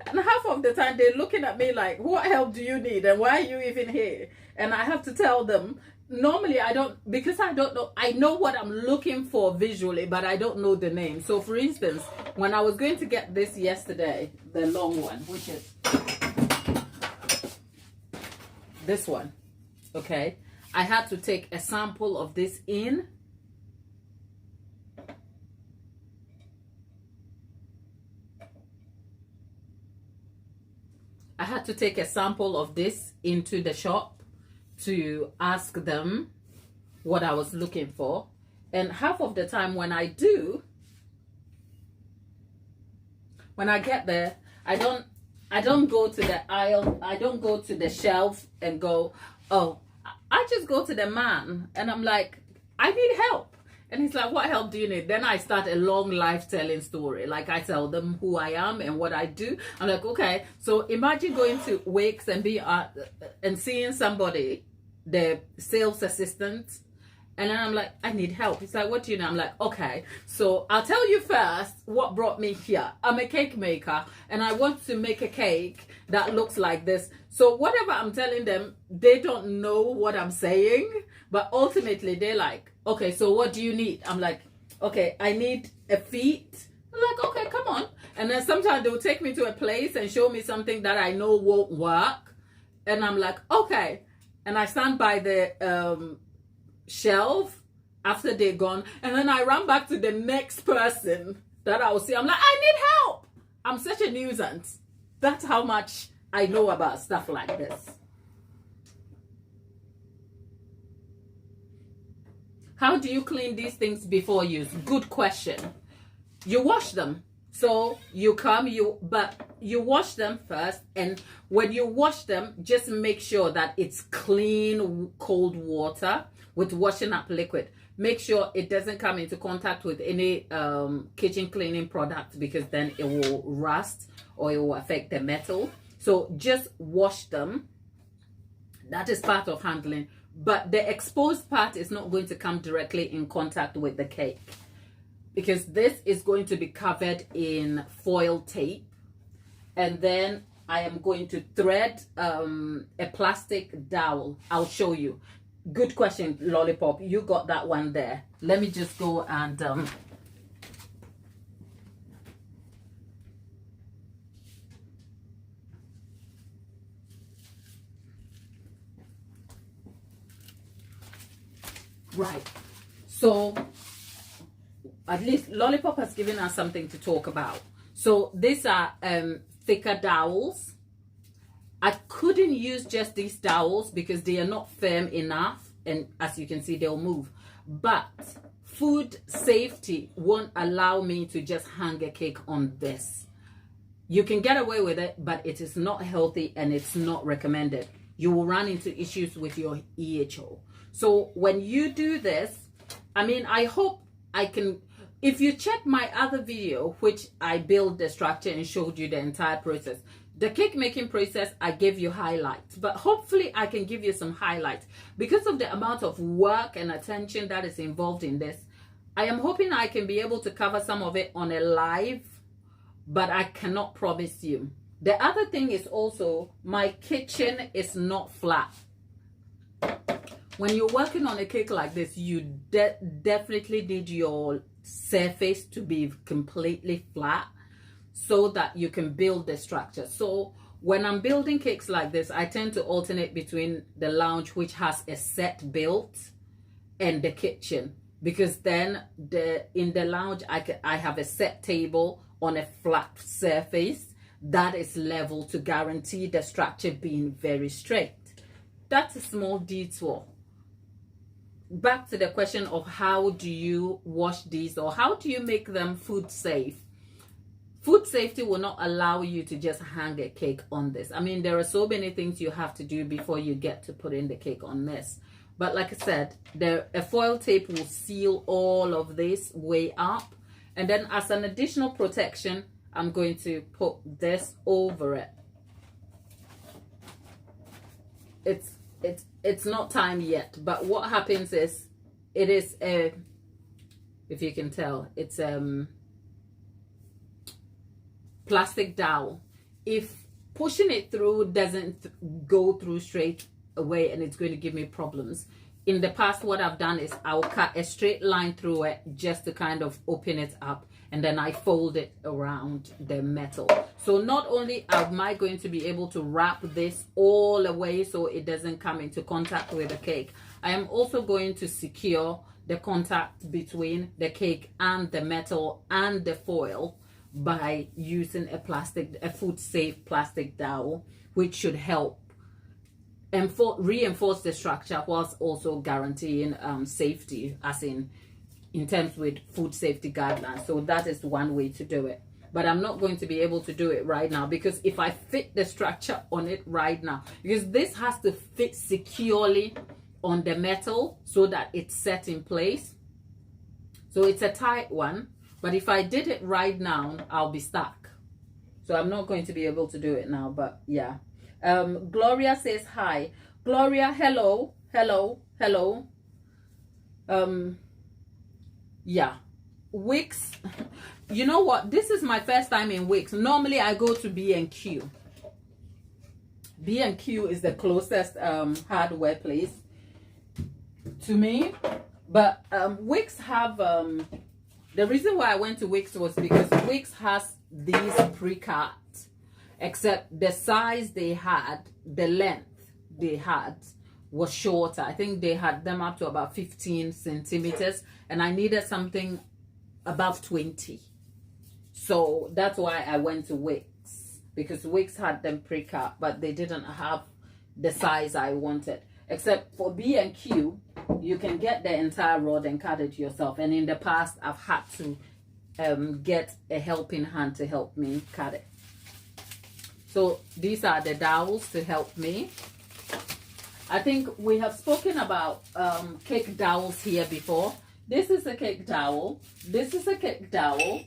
And half of the time they're looking at me like, what help do you need, and why are you even here? And I have to tell them, normally I don't, because I don't know, I know what I'm looking for visually, but I don't know the name. So for instance, when I was going to get this yesterday, the long one, which is this one, okay, I had to take a sample of this in. I had to take a sample of this into the shop to ask them what I was looking for. And half of the time when I do, when I get there, I don't go to the aisle, I don't go to the shelf and go, oh, I just go to the man and I'm like, I need help. And he's like, what help do you need? Then I start a long life telling story. Like I tell them who I am and what I do. I'm like, okay, so imagine going to Wakes and and seeing somebody, the sales assistant, and then I'm like, I need help. He's like, what do you know? I'm like, okay, so I'll tell you first what brought me here. I'm a cake maker and I want to make a cake that looks like this. So whatever I'm telling them, they don't know what I'm saying, but ultimately they're like, okay, so what do you need? I'm like, okay, I need a feet. I'm like, okay, come on. And then sometimes they'll take me to a place and show me something that I know won't work. And I'm like, okay. And I stand by the shelf after they're gone. And then I run back to the next person that I'll see. I'm like, I need help. I'm such a nuisance. That's how much I know about stuff like this. How do you clean these things before use? Good question. You wash them. So you wash them first, and when you wash them, just make sure that it's clean cold water with washing up liquid. Make sure it doesn't come into contact with any kitchen cleaning product, because then it will rust or it will affect the metal. So just wash them. That is part of handling. But the exposed part is not going to come directly in contact with the cake, because this is going to be covered in foil tape. And then I am going to thread a plastic dowel. I'll show you. Good question, Lollipop. You got that one there. Let me just go and right. So at least Lollipop has given us something to talk about. So these are thicker dowels. I couldn't use just these dowels because they are not firm enough, and as you can see, they'll move. But food safety won't allow me to just hang a cake on this. You can get away with it, but it is not healthy and it's not recommended. You will run into issues with your EHO. So when you do this, I mean, I hope I can, if you check my other video, which I built the structure and showed you the entire process, the cake making process, I gave you highlights, but hopefully I can give you some highlights because of the amount of work and attention that is involved in this. I am hoping I can be able to cover some of it on a live, but I cannot promise you. The other thing is also my kitchen is not flat. When you're working on a cake like this, you definitely need your surface to be completely flat so that you can build the structure. So when I'm building cakes like this, I tend to alternate between the lounge, which has a set built, and the kitchen, because then in the lounge I have a set table on a flat surface that is level to guarantee the structure being very straight. That's a small detour. Back to the question of how do you wash these, or how do you make them food safe? Food safety will not allow you to just hang a cake on this. I mean, there are so many things you have to do before you get to put in the cake on this. But like I said, a foil tape will seal all of this way up. And then as an additional protection, I'm going to put this over it. It's not time yet, but what happens is it is a, if you can tell, it's plastic dowel. If pushing it through doesn't go through straight away, and it's going to give me problems. In the past, what I've done is I'll cut a straight line through it just to kind of open it up, and then I fold it around the metal. So not only am I going to be able to wrap this all the way so it doesn't come into contact with the cake, I am also going to secure the contact between the cake and the metal and the foil by using a food safe plastic dowel, which should help and reinforce the structure whilst also guaranteeing safety, as in terms with food safety guidelines. So that is one way to do it, but I'm not going to be able to do it right now, because if I fit the structure on it right now, because this has to fit securely on the metal so that it's set in place. So it's a tight one, but if I did it right now, I'll be stuck. So I'm not going to be able to do it now, but yeah. Gloria says hi. Gloria, hello, hello, hello. Yeah, Wix. You know what? This is my first time in Wix. Normally I go to B&Q. B&Q is the closest hardware place to me. But Wix have the reason why I went to Wix was because Wix has these pre-cut, except the size they had, the length they had was shorter. I think they had them up to about 15 centimeters, and I needed something above 20. So that's why I went to Wix, because Wix had them pre-cut, but they didn't have the size I wanted. Except for B&Q, you can get the entire rod and cut it yourself. And in the past, I've had to get a helping hand to help me cut it. So these are the dowels to help me. I think we have spoken about cake dowels here before. This is a cake dowel. This is a cake dowel.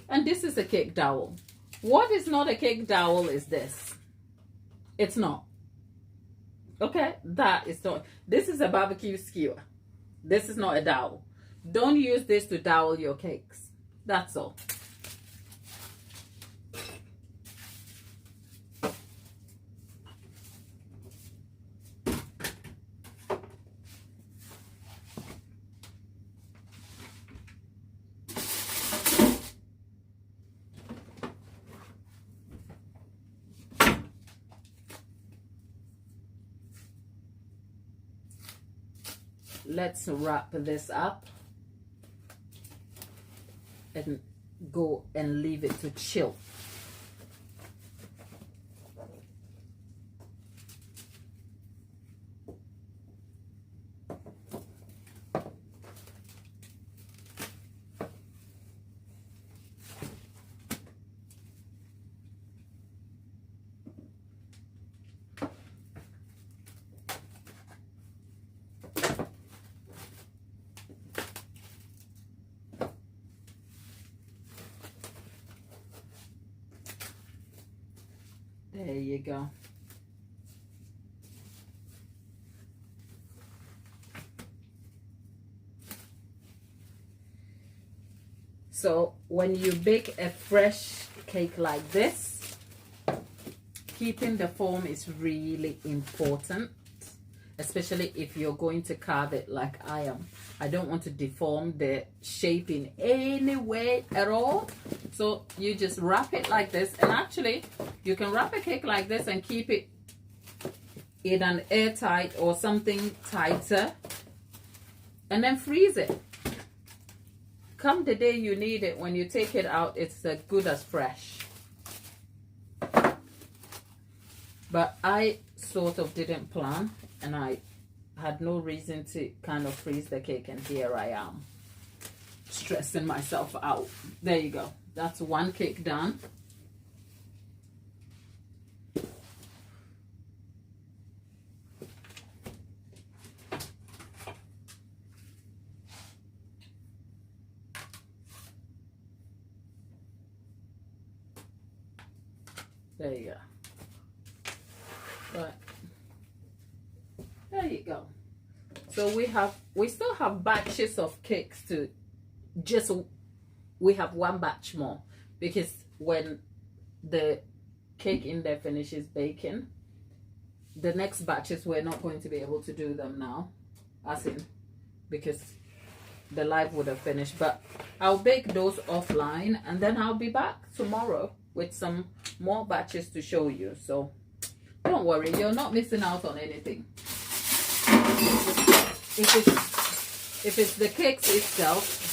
And this is a cake dowel. What is not a cake dowel is this. It's not. Okay, that is not. This is a barbecue skewer. This is not a dowel. Don't use this to dowel your cakes. That's all. Let's wrap this up and go and leave it to chill. There you go. So when you bake a fresh cake like this, keeping the form is really important, especially if you're going to carve it like I am. I don't want to deform the shape in any way at all. So you just wrap it like this, and actually you can wrap a cake like this and keep it in an airtight or something tighter, and then freeze it. Come the day you need it, when you take it out, it's as good as fresh. But I sort of didn't plan, and I had no reason to kind of freeze the cake, and here I am stressing myself out. There you go. That's one cake done. There you go. Right. There you go. So we still have batches of cakes to just, we have one batch more, because when the cake in there finishes baking, the next batches we're not going to be able to do them now, as in, because the live would have finished. But I'll bake those offline, and then I'll be back tomorrow with some more batches to show you. So don't worry, you're not missing out on anything. If it's the cakes itself,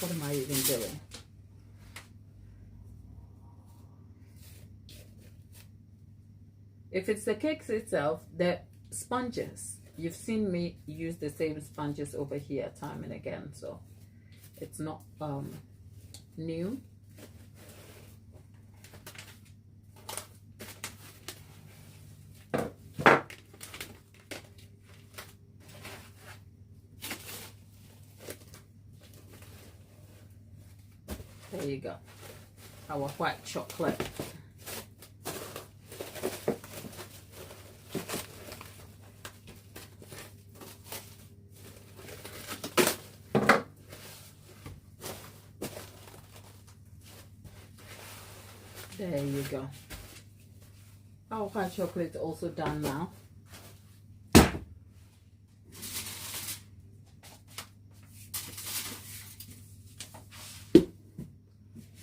what am I even doing? If it's the cakes itself, the sponges, you've seen me use the same sponges over here time and again, so it's not new. There you go. Our white chocolate. There you go. Our white chocolate also done now.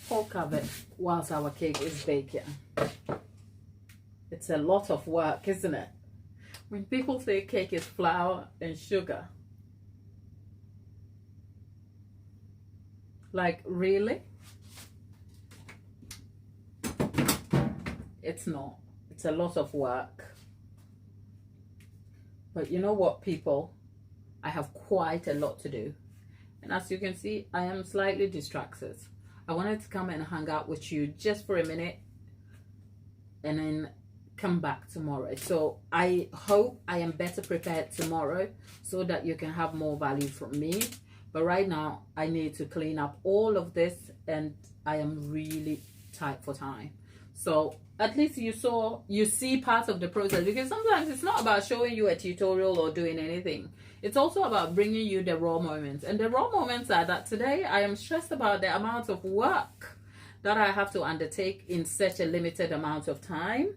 Hold cover whilst our cake is baking. It's a lot of work, isn't it? When people say cake is flour and sugar, like really? It's not. It's a lot of work. But you know what, people? I have quite a lot to do. And as you can see, I am slightly distracted. I wanted to come and hang out with you just for a minute and then come back tomorrow. So I hope I am better prepared tomorrow so that you can have more value from me. But right now, I need to clean up all of this and I am really tight for time. So at least you see part of the process, because sometimes it's not about showing you a tutorial or doing anything. It's also about bringing you the raw moments. And the raw moments are that today I am stressed about the amount of work that I have to undertake in such a limited amount of time.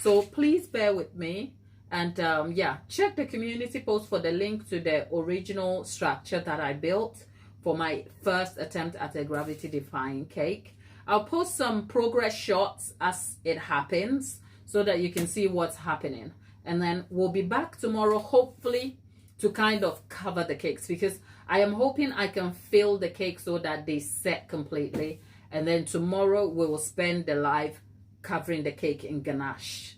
So please bear with me. And yeah, check the community post for the link to the original structure that I built for my first attempt at a gravity defying cake. I'll post some progress shots as it happens so that you can see what's happening. And then we'll be back tomorrow, hopefully, to kind of cover the cakes, because I am hoping I can fill the cake so that they set completely. And then tomorrow we will spend the live covering the cake in ganache.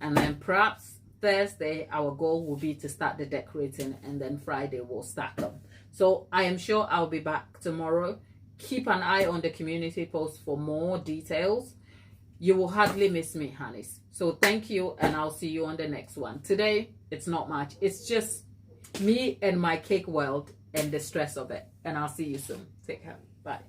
And then perhaps Thursday, our goal will be to start the decorating, and then Friday we'll stack them. So I am sure I'll be back tomorrow. Keep an eye on the community post for more details. You will hardly miss me, honeys. So thank you, and I'll see you on the next one. Today, it's not much. It's just me and my cake world and the stress of it. And I'll see you soon. Take care. Bye.